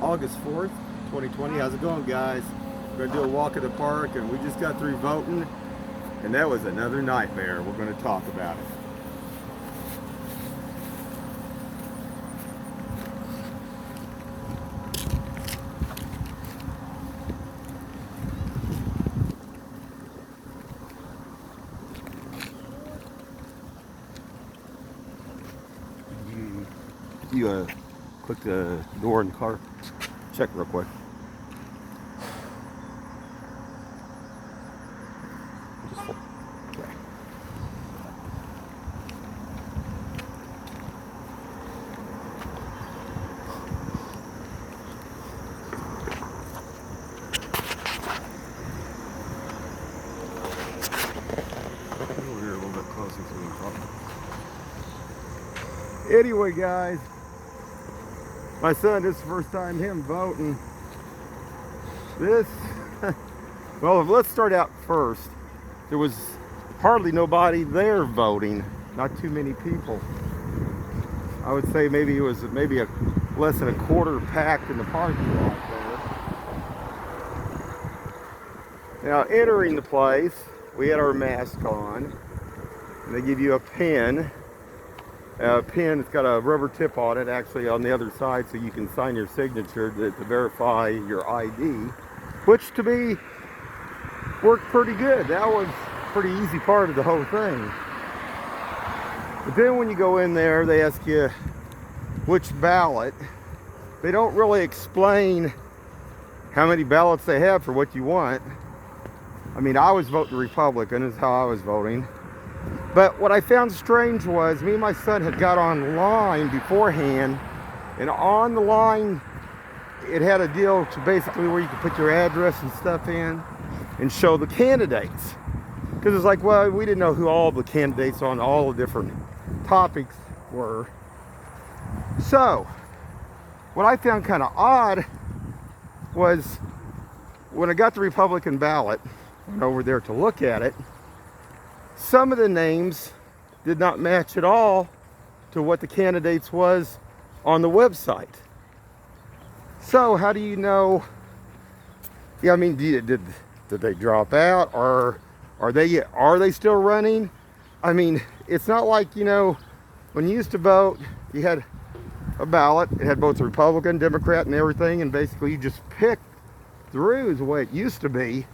August 4th, 2020. How's it going, guys? We're gonna do a walk in the park, and we just got through voting, and that was another nightmare. We're gonna talk about it. You click the door in the car. Check real quick. Okay. Over here a little bit closer to the car. Anyway, guys, my son, this is the first time him voting. This, well, let's start out first. There was hardly nobody there voting, not too many people. I would say maybe it was less than a quarter packed in the parking lot there. Now, entering the place, we had our mask on, and they give you a pen. A pen, it's got a rubber tip on it, actually on the other side, so you can sign your signature to verify your ID, which to me worked pretty good. That was a pretty easy part of the whole thing. But then when you go in there, they ask you which ballot. They don't really explain how many ballots they have for what you want. I mean, I was voting Republican, is how I was voting. But what I found strange was me and my son had got online beforehand, and on the line it had a deal to basically where you could put your address and stuff in and show the candidates. Because it's like, well, we didn't know who all the candidates on all the different topics were. So what I found kind of odd was when I got the Republican ballot, went over there to look at it, some of the names did not match at all to what the candidates was on the website. So how do you know? Yeah, I mean, did they drop out, or are they still running? I mean, it's not like, you know, when you used to vote, you had a ballot. It had both Republican, Democrat, and everything, and basically you just picked through is the way it used to be.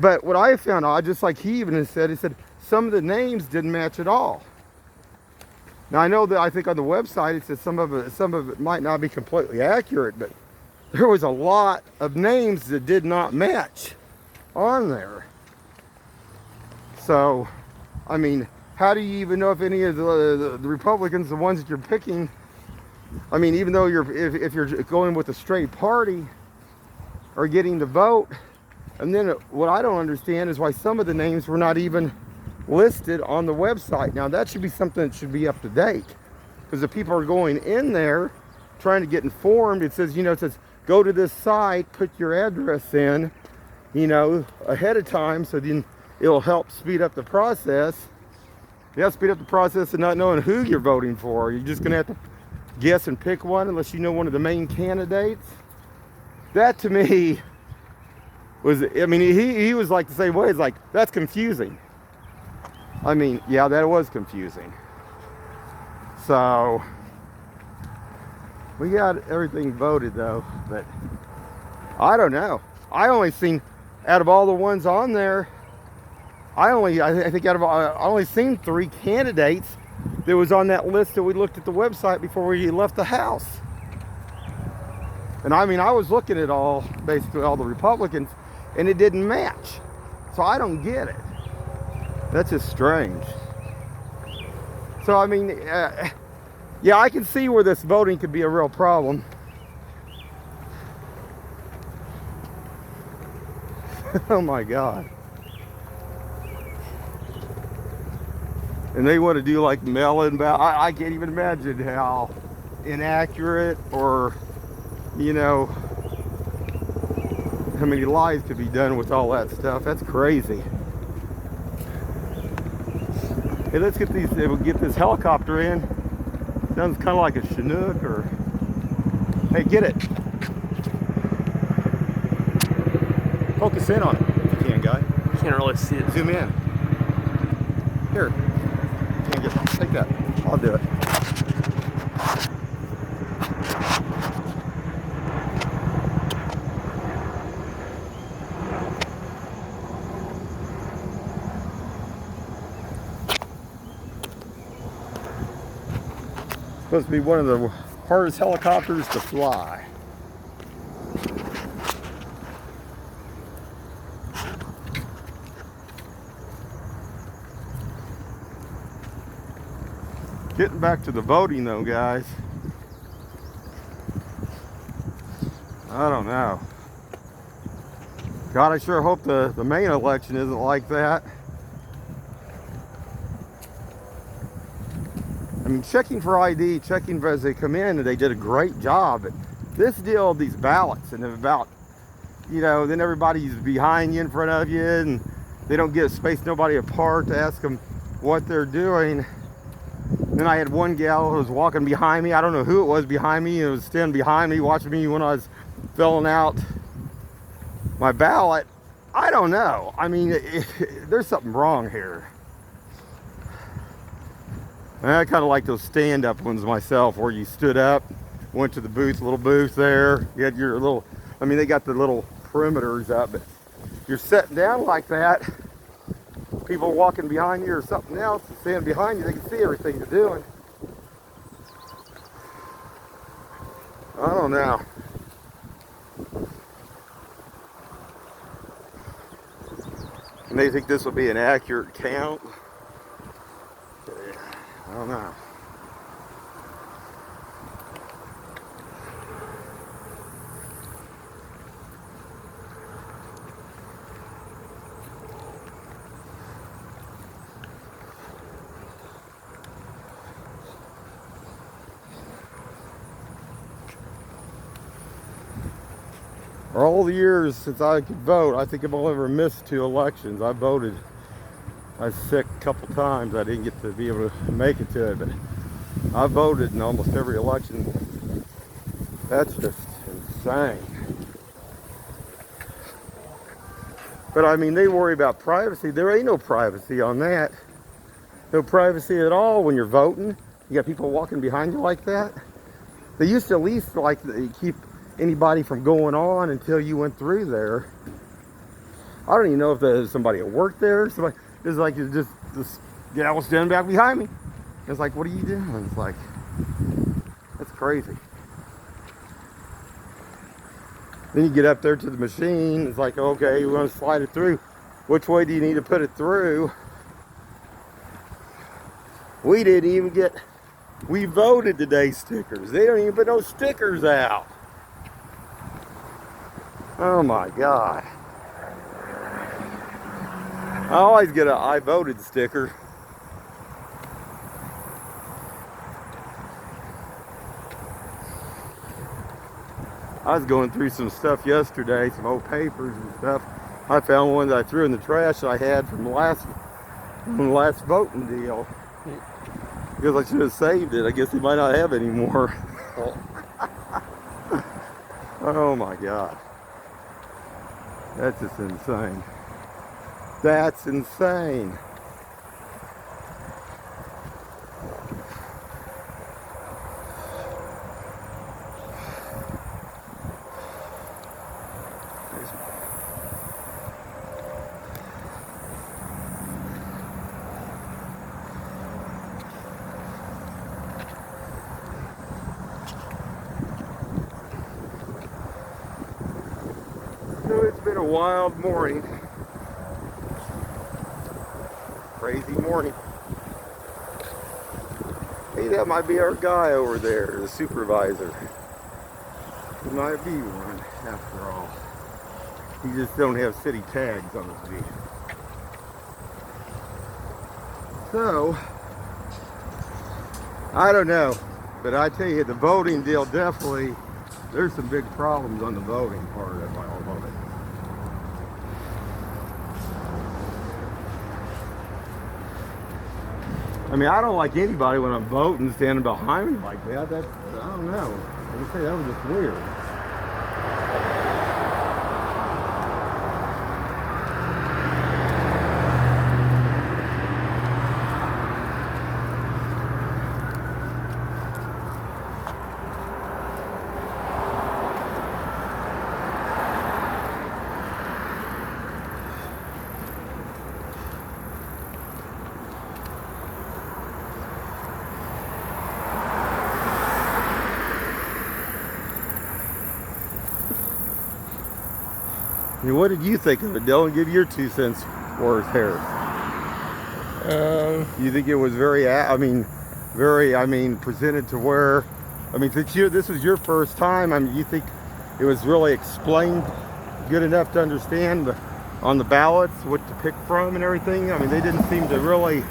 But what I found odd, just like he even said, he said some of the names didn't match at all. Now I know that I think on the website it said some of it might not be completely accurate, but there was a lot of names that did not match on there. So, I mean, how do you even know if any of the Republicans, the ones that you're picking, I mean, even though if you're going with a straight party, are getting the vote? And then what I don't understand is why some of the names were not even listed on the website. Now that should be something that should be up to date, because if people are going in there trying to get informed, it says, you know, it says go to this site, put your address in, you know, ahead of time, so then it'll help speed up the process. Yeah, speed up the process of not knowing who you're voting for. You're just gonna have to guess and pick one unless you know one of the main candidates. That to me was, I mean, he was like the same way. It's like, that's confusing. I mean, yeah, that was confusing. So we got everything voted though, but I don't know. I only seen, out of all the ones on there, I think out of I only seen 3 candidates that was on that list that we looked at the website before we left the house. And I mean, I was looking at basically all the Republicans, and it didn't match. So I don't get it. That's just strange. So I mean, yeah, I can see where this voting could be a real problem. Oh my God. And they want to do like mail-in ballot. I can't even imagine how inaccurate, or, you know, how many lies could be done with all that stuff. That's crazy. Hey, let's get we'll get this helicopter in. Sounds kind of like a Chinook, or Hey, get it. Focus in on it if you can, guy. Can't really see it. Zoom in. Here. Take that. I'll do it. Supposed to be one of the hardest helicopters to fly. Getting back to the voting though, guys. I don't know. God, I sure hope the main election isn't like that. I mean, checking for ID, checking as they come in, and they did a great job. But this deal, these ballots, and about, you know, then everybody's behind you, in front of you, and they don't get space nobody apart to ask them what they're doing. Then I had one gal who was walking behind me. I don't know who it was behind me. It was standing behind me, watching me when I was filling out my ballot. I don't know. I mean, there's something wrong here. I kind of like those stand-up ones myself, where you stood up, went to the booth, little booth there. You had your little, I mean, they got the little perimeters up, but you're sitting down like that. People walking behind you or something else, standing behind you, they can see everything you're doing. I don't know. And they think this will be an accurate count. I don't know. For all the years since I could vote, I think I've only ever missed 2 elections. I voted. I was sick a couple times. I didn't get to be able to make it to it, but I voted in almost every election. That's just insane. But I mean, they worry about privacy. There ain't no privacy on that. No privacy at all when you're voting. You got people walking behind you like that. They used to at least like keep anybody from going on until you went through there. I don't even know if there's somebody at work there. Somebody, it's like it's just this gal was standing back behind me. It's like, what are you doing? It's like, that's crazy. Then you get up there to the machine. It's like, okay, we want to slide it through. Which way do you need to put it through? We didn't even get, we voted today stickers. They don't even put no stickers out. Oh my God. I always get a I voted sticker. I was going through some stuff yesterday, some old papers and stuff. I found one that I threw in the trash I had from the last voting deal. Because I should have saved it. I guess they might not have any more. Oh my God. That's just insane. That's insane. So it's been a wild morning. Crazy morning. Hey, that might be our guy over there, the supervisor. He might be one, after all. He just don't have city tags on his vehicle. So, I don't know, but I tell you, the voting deal definitely, there's some big problems on the voting part of all of it. I mean, I don't like anybody when I'm voting standing behind me like that. I don't know. I say that was just weird. I mean, what did you think of it, Dylan? Give your 2 cents worth here. You think it was very, presented to where, since this was your first time, you think it was really explained good enough to understand on the ballots what to pick from and everything? They didn't seem to really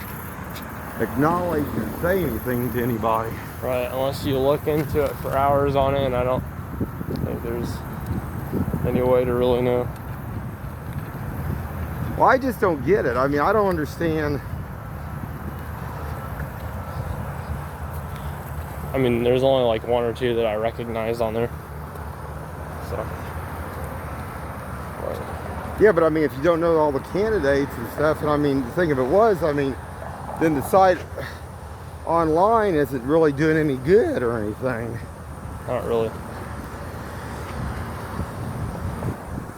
acknowledge or say anything to anybody. Right, unless you look into it for hours on it, and I don't think there's any way to really know. Well, I just don't get it. I don't understand. There's only like 1 or 2 that I recognize on there. So. Yeah, but if you don't know all the candidates and stuff, and the thing of it was, then the site online isn't really doing any good or anything. Not really.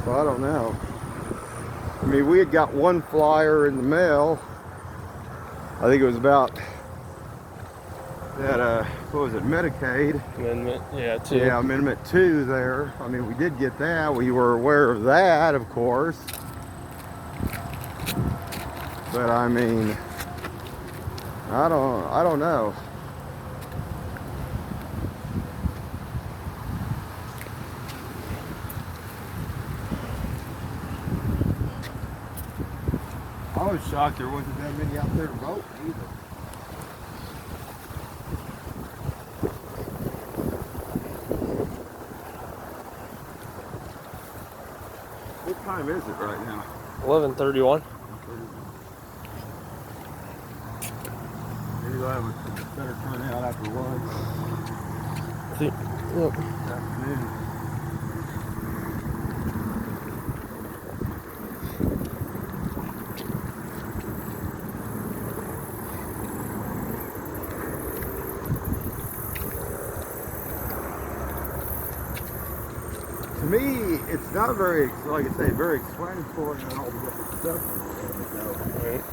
So I don't know. We had got one flyer in the mail. I think it was about that, what was it, Medicaid? Amendment, yeah, 2. Yeah, Amendment 2 there. We did get that. We were aware of that, of course. But I don't know. I was shocked there wasn't that many out there voting either. What time is it right now? 11:31. Maybe we'll have a better turnout after lunch. Yep. This afternoon. To me, it's not very, like I say, very explanatory on all the different stuff. Right.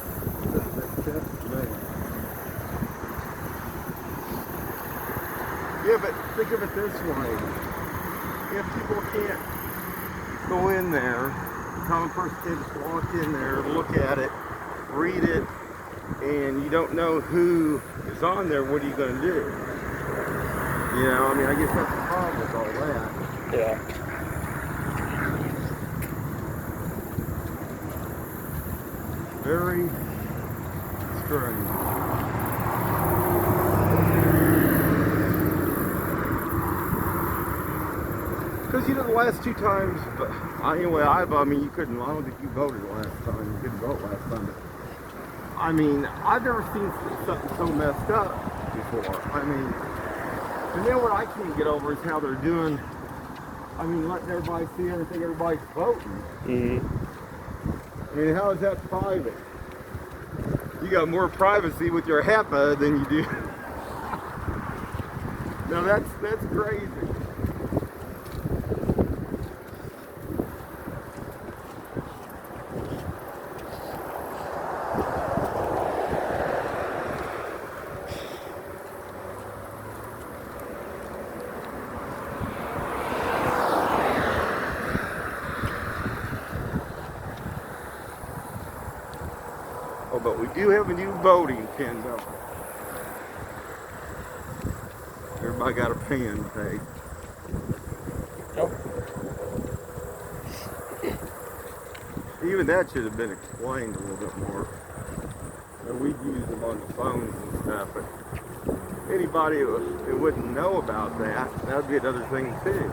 Yeah, but think of it this way. If people can't go in there, the common person can just walk in there, look at it, read it, and you don't know who is on there, what are you going to do? I guess that's the problem with all that. Yeah. Very strange. Because the last 2 times, but anyway, you couldn't. I don't think you voted last time. You couldn't vote last time. But, I've never seen something so messed up before. And then what I can't get over is how they're doing. Letting everybody see everything everybody's voting. Mm-hmm. How is that private? You got more privacy with your HEPA than you do. No, that's crazy. Oh, but we do have a new voting pen, though. Everybody got a pen, hey. Yep. Even that should have been explained a little bit more. We'd use them on the phones and stuff, but anybody who wouldn't know about that, that would be another thing too.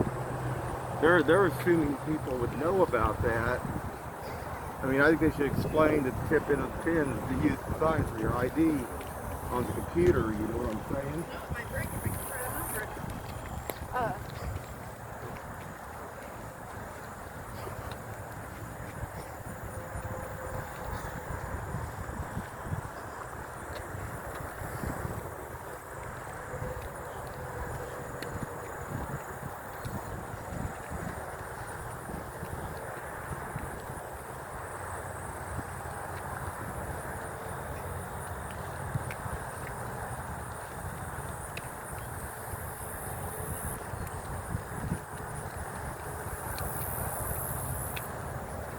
They're assuming people would know about that. I think they should explain that the tip in of the pen is to use the sign for your ID on the computer, you know what I'm saying?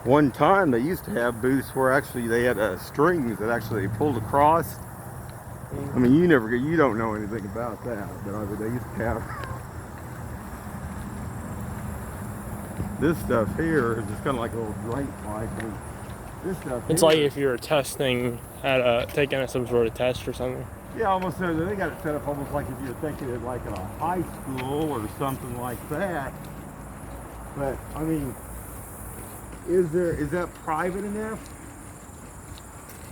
One time they used to have booths where actually they had strings that actually pulled across. I mean, you don't know anything about that, but they used to have this stuff here is just kind of like a little drink pipe. And this stuff It's here, like if you were testing at taking some sort of test or something. yeah, almost so they got it set up almost like if you're thinking of like a high school or something like that. But I mean, is that private enough?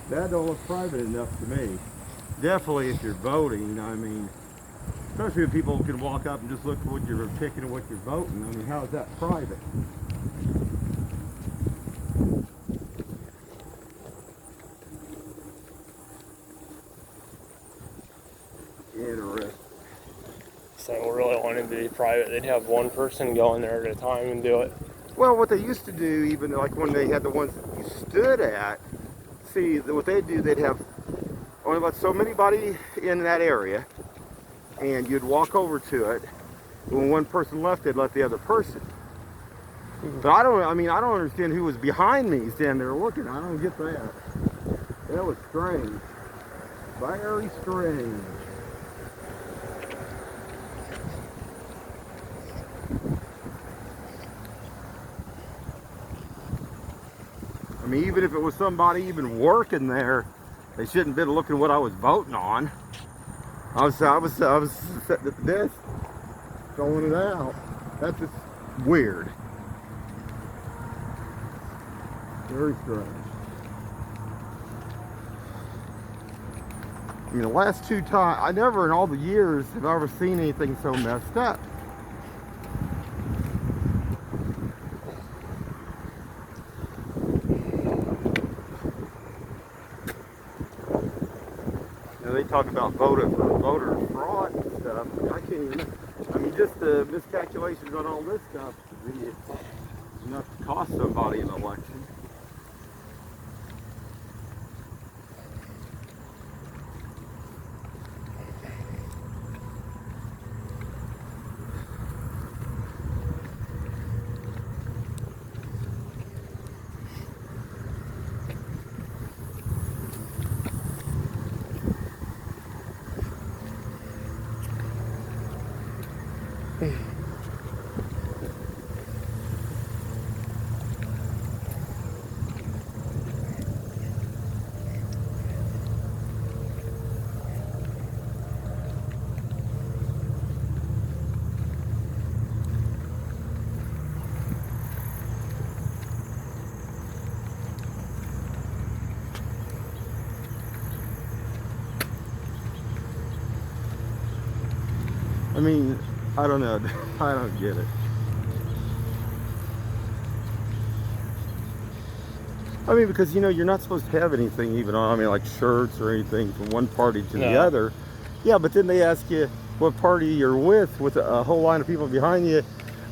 That don't look private enough to me. Definitely if you're voting, I mean, especially if people can walk up and just look at what you're picking and what you're voting. I mean, how is that private? Interesting. So we really wanted to be private. They'd have one person go in there at a time and do it. Well, what they used to do, even like when they had the ones that you stood at, see, what they'd do, they'd have only about so many body in that area, and you'd walk over to it. When one person left, they'd let the other person. But I don't understand who was behind me standing there looking. I don't get that. That was strange. Very strange. I mean, even if it was somebody even working there, they shouldn't have been looking at what I was voting on. I was sitting at the desk, filling it out. That's just weird. Very strange. I mean, the last two times, I never in all the years have I ever seen anything so messed up. They talk about voter fraud and stuff. I can't even. I mean, just the miscalculations on all this stuff is enough to cost somebody an election. I mean, I don't know. I don't get it. I mean, because, you know, you're not supposed to have anything even on, I mean, like shirts or anything from one party to the other. Yeah, but then they ask you what party you're with a whole line of people behind you.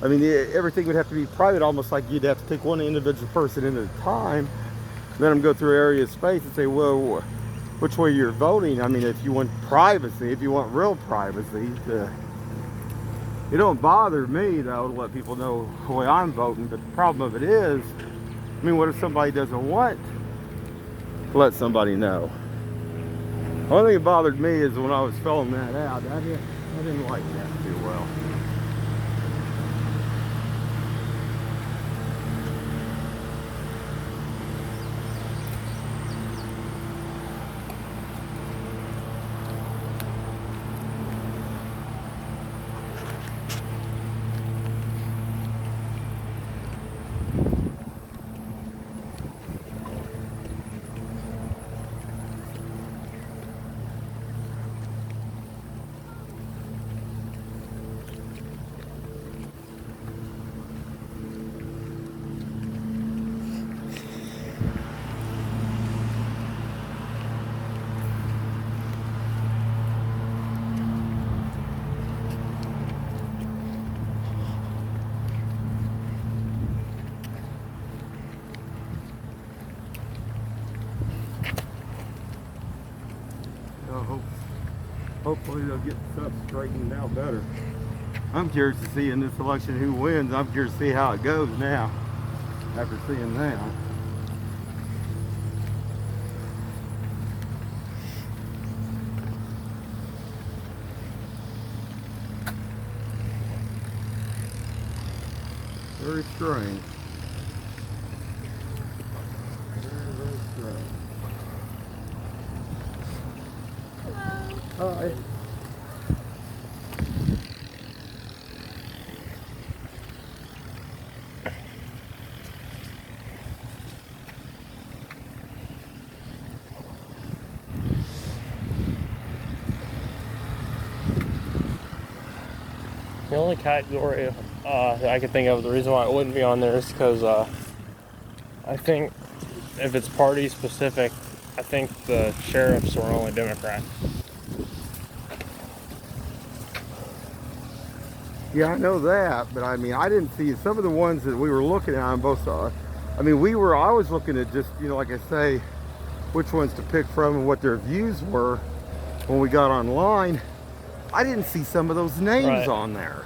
I mean, everything would have to be private, almost like you'd have to take one individual person in at a time, let them go through area of space and say, well, which way you're voting. I mean, if you want privacy, if you want real privacy, it don't bother me, though, to let people know the way I'm voting. But the problem of it is, I mean, what if somebody doesn't want to let somebody know? The only thing that bothered me is when I was filling that out, I didn't like that too well. Hopefully they'll get stuff straightened out better. I'm curious to see in this election who wins. I'm curious to see how it goes now. after seeing that. Very strange. Very, very strange. Hello. Hi. The only category that I could think of, the reason why it wouldn't be on there is because I think if it's party specific, I think the sheriffs are only Democrat. Yeah, I know that, but I mean, I didn't see some of the ones that we were looking at on both sides. I mean, I was looking at just, you know, like I say, which ones to pick from and what their views were when we got online. I didn't see some of those names on there.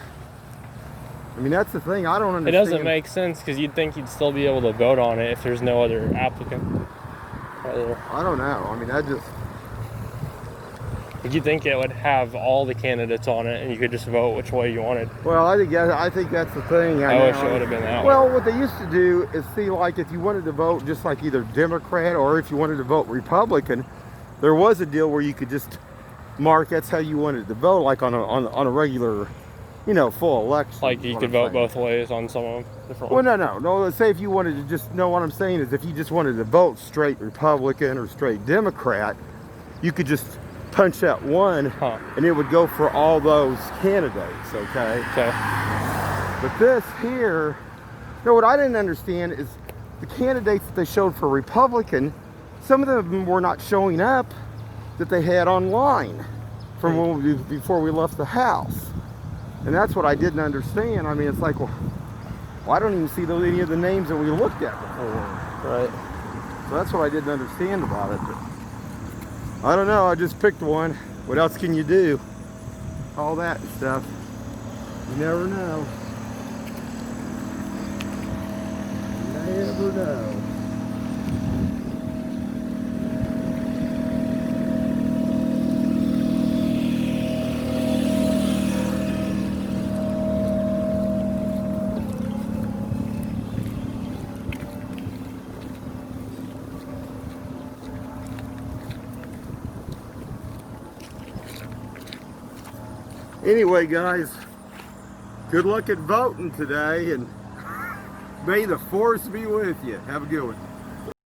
I mean, that's the thing. I don't understand. It doesn't make sense because you'd think you'd still be able to vote on it if there's no other applicant. I don't know. I mean, you'd think it would have all the candidates on it and you could just vote which way you wanted. Well, I think that's the thing. I wish it would have been that way. Well, what they used to do is see, like, if you wanted to vote just like either Democrat or if you wanted to vote Republican, there was a deal where you could just mark that's how you wanted to vote, like on a regular, you know, full election. Like you could vote both ways on some of them. Different well, ones. no. Let's say if you wanted to just know what I'm saying is if you just wanted to vote straight Republican or straight Democrat, you could just punch that one and it would go for all those candidates. Okay. But this here, you know, what I didn't understand is the candidates that they showed for Republican, some of them were not showing up that they had online from before we left the house. And that's what I didn't understand. I mean, it's like, well, I don't even see any of the names that we looked at before. Right. So that's what I didn't understand about it. But I don't know. I just picked one. What else can you do? All that and stuff. You never know. You never know. Anyway, guys, good luck at voting today, and may the force be with you. Have a good one.